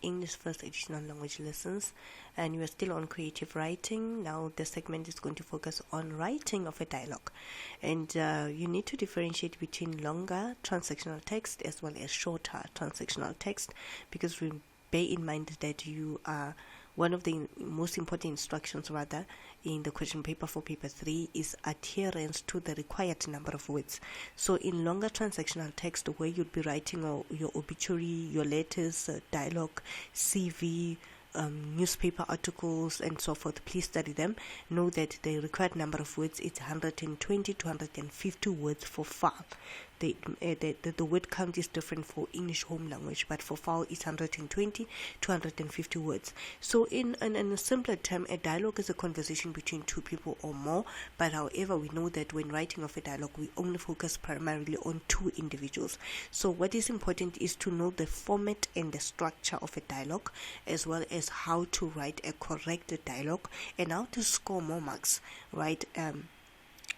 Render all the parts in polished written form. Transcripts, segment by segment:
English First Additional Language Lessons, and you are still on creative writing. Now the segment is going to focus on writing of a dialogue, and you need to differentiate between longer transactional text as well as shorter transactional text, because we bear in mind that you are one of the most important instructions rather in the question paper for paper 3 is adherence to the required number of words. So in longer transactional text, where you'd be writing your obituary, your letters, dialogue, CV, newspaper articles and so forth, please study them. Know that the required number of words is 120 to 150 words for FAL. The word count is different for English home language, but for FAL it's 120 to 150 words. So in a simpler term, a dialogue is a conversation between two people or more, but however we know that when writing of a dialogue we only focus primarily on two individuals. So what is important is to know the format and the structure of a dialogue, as well as how to write a correct dialogue and how to score more marks, right,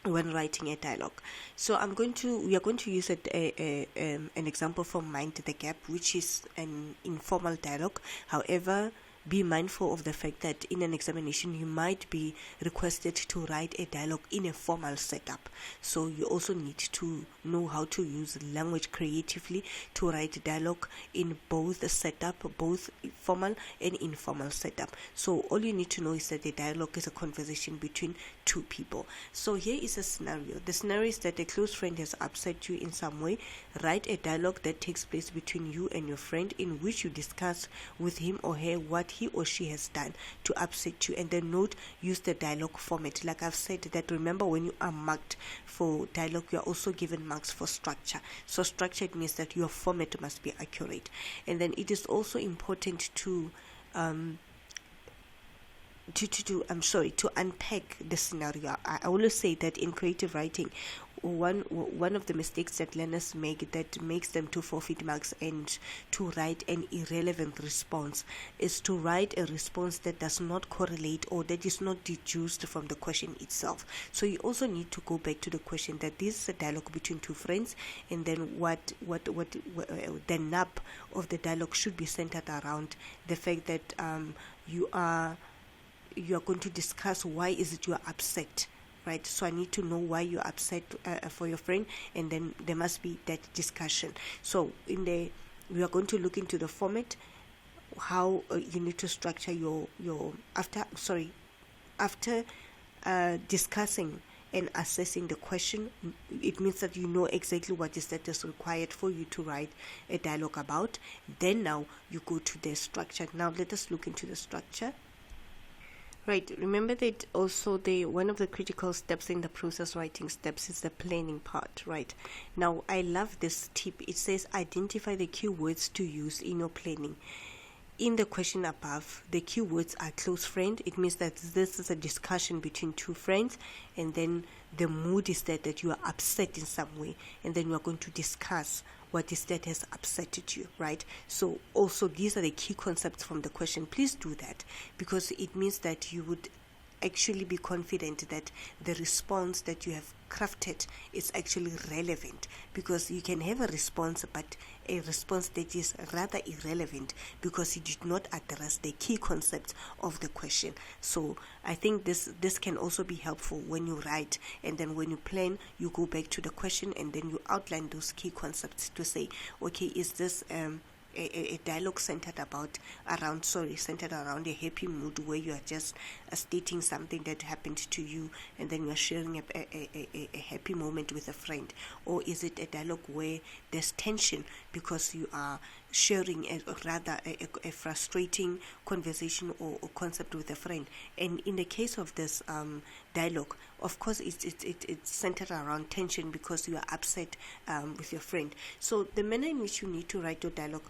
when writing a dialogue. So we are going to use an example from Mind the Gap, which is an informal dialogue. However, be mindful of the fact that in an examination you might be requested to write a dialogue in a formal setup. So you also need to know how to use language creatively to write dialogue in both the setup, both formal and informal setup. So all you need to know is that a dialogue is a conversation between two people. So here is a scenario. The scenario is that a close friend has upset you in some way. Write a dialogue that takes place between you and your friend, in which you discuss with him or her what he or she has done to upset you, and then use the dialogue format. Like I've said, that remember, when you are marked for dialogue, you are also given marks for structure. So structure means that your format must be accurate, and then it is also important to unpack the scenario. I always say that in creative writing, one of the mistakes that learners make that makes them to forfeit marks and to write an irrelevant response is to write a response that does not correlate or that is not deduced from the question itself. So you also need to go back to the question that this is a dialogue between two friends, and then what the nub of the dialogue should be centered around the fact that you are going to discuss why is it you are upset, right? So I need to know why you're upset for your friend, and then there must be that discussion. So we are going to look into the format, how you need to structure your after discussing and assessing the question. It means that you know exactly what is that is required for you to write a dialogue about. Then now you go to the structure. Now let us look into the structure. Right, remember that also one of the critical steps in the process writing steps is the planning part, right? Now, I love this tip. It says identify the key words to use in your planning. In the question above, the key words are close friend. It means that this is a discussion between two friends, and then the mood is that you are upset in some way, and then you are going to discuss what is that has upsetted you, right? So also these are the key concepts from the question. Please do that, because it means that you would actually be confident that the response that you have crafted is actually relevant, because you can have a response, but a response that is rather irrelevant because you did not address the key concepts of the question. So I think this can also be helpful when you write, and then when you plan, you go back to the question and then you outline those key concepts to say, okay, is this a dialogue centered around a happy mood where you are just stating something that happened to you, and then you are sharing a happy moment with a friend? Or is it a dialogue where there's tension because you are sharing a frustrating conversation or concept with a friend? And in the case of this dialogue, of course it's centered around tension because you are upset with your friend. So the manner in which you need to write your dialogue,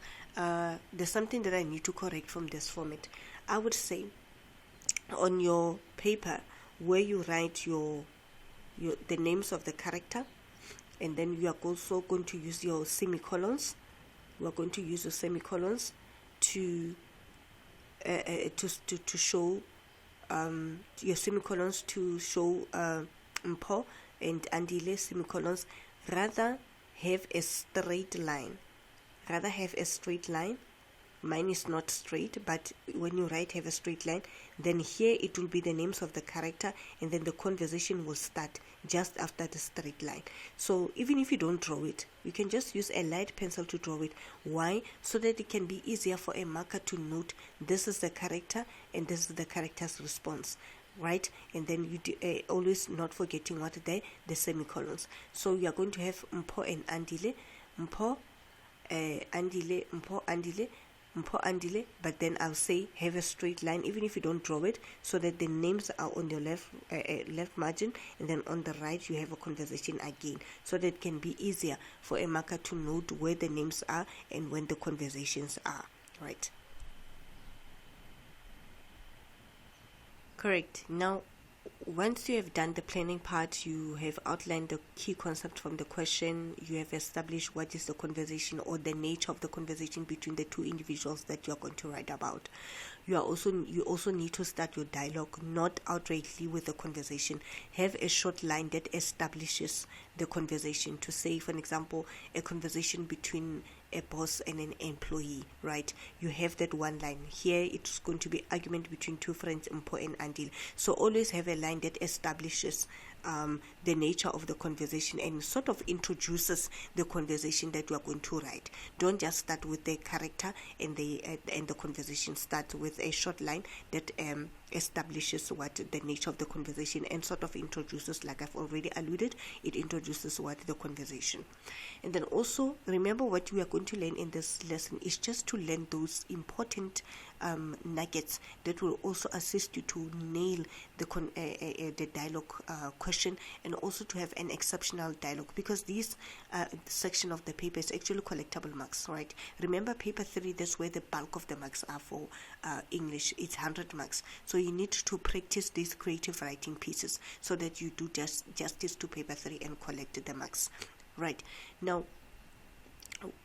there's something that I need to correct from this format. I would say on your paper, where you write the names of the character, and then you are also going to use your semicolons. We are going to use your semicolons to show your semicolons to show Mpo and Andile semicolons. Rather have a straight line mine is not straight, but when you write have a straight line, then here it will be the names of the character, and then the conversation will start just after the straight line. So even if you don't draw it, you can just use a light pencil to draw it. Why? So that it can be easier for a marker to note this is the character and this is the character's response, right? And then you always not forgetting what the semicolons. So you are going to have mpo and andile, mpo andile, mpo andile, mpo andile, but then I'll say have a straight line even if you don't draw it, so that the names are on your left margin, and then on the right you have a conversation again, so that it can be easier for a marker to note where the names are and when the conversations are, right? Correct. Now, once you have done the planning part, you have outlined the key concept from the question, you have established what is the conversation or the nature of the conversation between the two individuals that you are going to write about. You also need to start your dialogue not outrightly with the conversation. Have a short line that establishes the conversation. To say, for example, a conversation between a boss and an employee, right? You have that one line. Here it's going to be argument between two friends, Mpo and Andile. So always have a line that establishes the nature of the conversation and sort of introduces the conversation that you are going to write. Don't just start with the character and the conversation. Start with a short line that establishes what the nature of the conversation and sort of introduces, like I've already alluded, it introduces what the conversation. And then also remember, what we are going to learn in this lesson is just to learn those important nuggets that will also assist you to nail the dialogue question, and also to have an exceptional dialogue, because this section of the paper is actually collectible marks, right? Remember, paper 3, that's where the bulk of the marks are for English. It's 100 marks. So you need to practice these creative writing pieces so that you do justice to paper 3 and collect the marks, right? Now,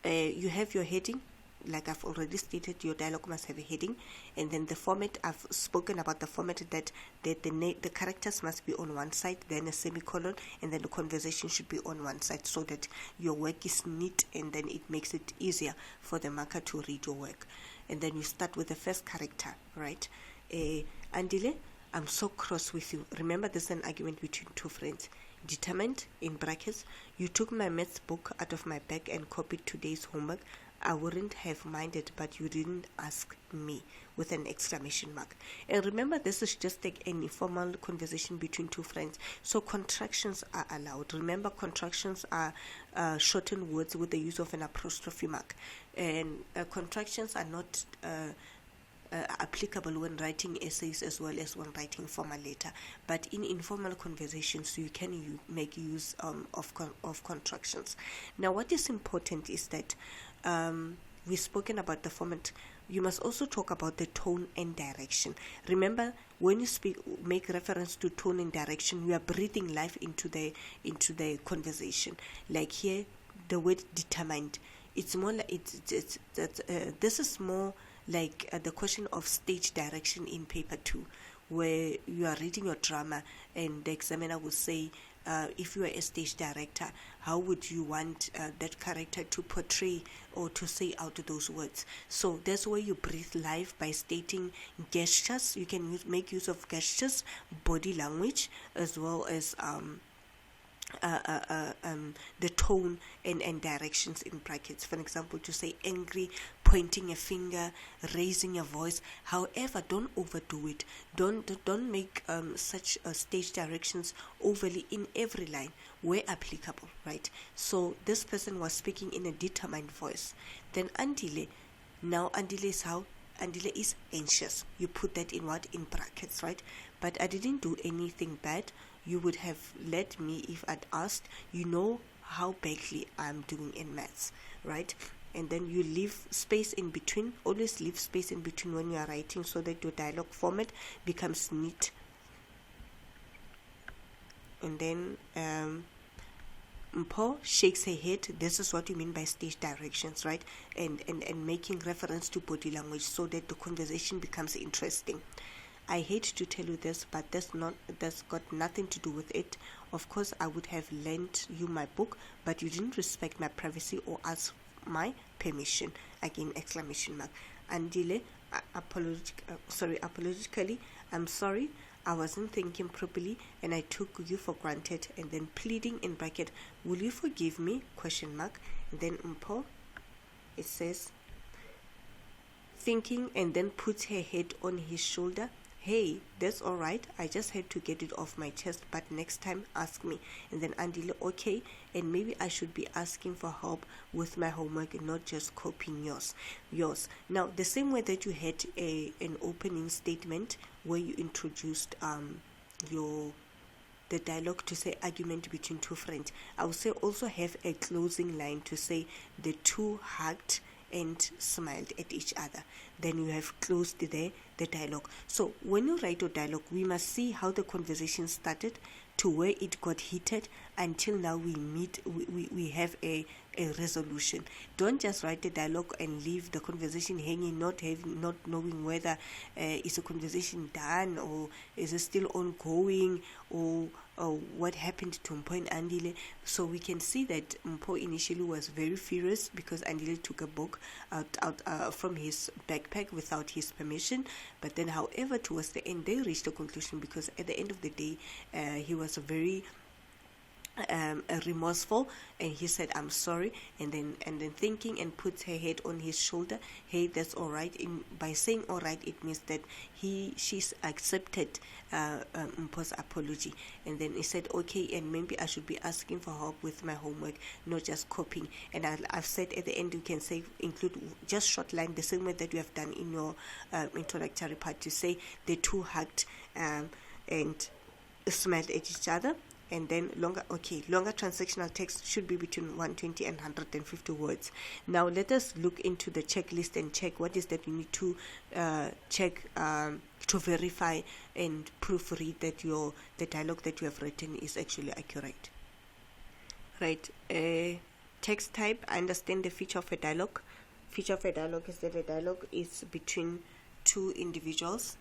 you have your heading. Like I've already stated, your dialogue must have a heading, and then the format, I've spoken about the format, that the characters must be on one side, then a semicolon, and then the conversation should be on one side, so that your work is neat, and then it makes it easier for the marker to read your work. And then you start with the first character, right? Andile, I'm so cross with you. Remember, there's an argument between two friends. Determined, in brackets, you took my maths book out of my bag and copied today's homework. I wouldn't have minded, but you didn't ask me, with an exclamation mark. And remember, this is just like an informal conversation between two friends, so contractions are allowed. Remember, contractions are shortened words with the use of an apostrophe mark, and contractions are not applicable when writing essays as well as when writing formal letter, but in informal conversations you can make use of contractions. Now, what is important is that we've spoken about the format. You must also talk about the tone and direction. Remember, when you make reference to tone and direction, you are breathing life into the conversation. Like here, the word determined. It's more like this is more like the question of stage direction in paper 2, where you are reading your drama and the examiner will say, if you are a stage director, how would you want that character to portray or to say out those words? So that's where you breathe life by stating gestures. You can make use of gestures, body language, as well as the tone and directions in brackets. For example, to say angry, pointing a finger, raising a voice. However, don't overdo it. Don't make such stage directions overly in every line where applicable, right? So this person was speaking in a determined voice. Then Andile. Now Andile is how? Andile is anxious. You put that in what? In brackets, right? But I didn't do anything bad. You would have let me if I'd asked. You know how badly I'm doing in maths, right? And then you leave space in between. Always leave space in between when you are writing, so that your dialogue format becomes neat. And then Mpo shakes her head. This is what you mean by stage directions, right? And making reference to body language, so that the conversation becomes interesting. I hate to tell you this, but that's got nothing to do with it. Of course, I would have lent you my book, but you didn't respect my privacy or ask my permission. Again, exclamation mark. Andile, apologically, I'm sorry, I wasn't thinking properly and I took you for granted. And then pleading in bracket, will you forgive me, question mark. And then Mpho, it says thinking, and then puts her head on his shoulder. Hey, that's all right. I just had to get it off my chest, but next time ask me. And then Andile, okay, and maybe I should be asking for help with my homework and not just copying yours. Now, the same way that you had an opening statement where you introduced the dialogue to say argument between two friends, I would say also have a closing line to say the two hugged and smiled at each other. Then you have closed the dialogue. So when you write a dialogue, we must see how the conversation started to where it got heated until now we have a resolution. Don't just write a dialogue and leave the conversation hanging, not knowing whether is a conversation done or is it still ongoing, or what happened to Mpho and Andile. So we can see that Mpho initially was very furious because Andile took a book out from his backpack without his permission. But then, however, towards the end, they reached a conclusion because at the end of the day, he was very remorseful, and he said I'm sorry, and then thinking and puts her head on his shoulder. Hey, that's all right. By saying all right, it means that she's accepted Mpho's apology. And then he said okay, and maybe I should be asking for help with my homework, not just copying. And I've said at the end you can say include just short line, the same way that you have done in your introductory part, to say the two hugged and smiled at each other. And then longer transactional text should be between 120 and 150 words. Now let us look into the checklist and check what is that you need to check to verify and proofread that the dialogue that you have written is actually accurate. Right. Text type. I understand the feature of a dialogue. Feature of a dialogue is that a dialogue is between two individuals.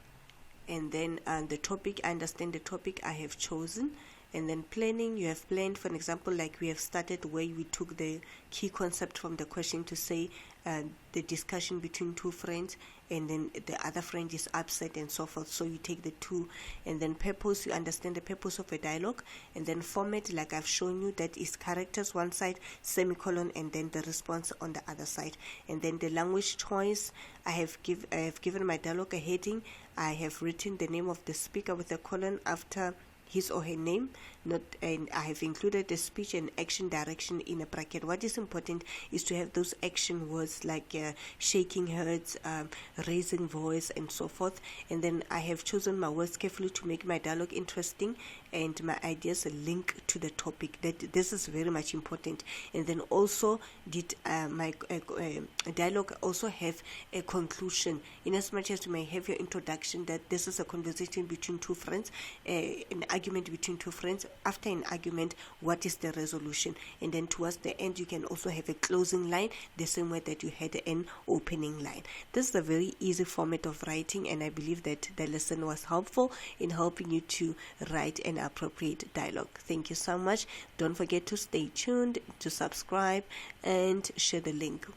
And then the topic. I understand the topic I have chosen. And then planning, you have planned, for an example, like we have started where we took the key concept from the question to say the discussion between two friends, and then the other friend is upset and so forth. So you take the two. And then purpose, you understand the purpose of a dialogue. And then format, like I've shown you, that is characters one side, semicolon, and then the response on the other side. And then the language choice, I have given my dialogue a heading. I have written the name of the speaker with a colon after his or her name, and I have included the speech and action direction in a bracket. What is important is to have those action words like shaking heads, raising voice, and so forth. And then I have chosen my words carefully to make my dialogue interesting and my ideas link to the topic. This is very much important. And then also did my dialogue also have a conclusion, in as much as you may have your introduction that this is a conversation between two friends, an argument between two friends. After an argument, what is the resolution? And then towards the end, you can also have a closing line, the same way that you had an opening line. This is a very easy format of writing, and I believe that the lesson was helpful in helping you to write an appropriate dialogue. Thank you so much. Don't forget to stay tuned, to subscribe, and share the link.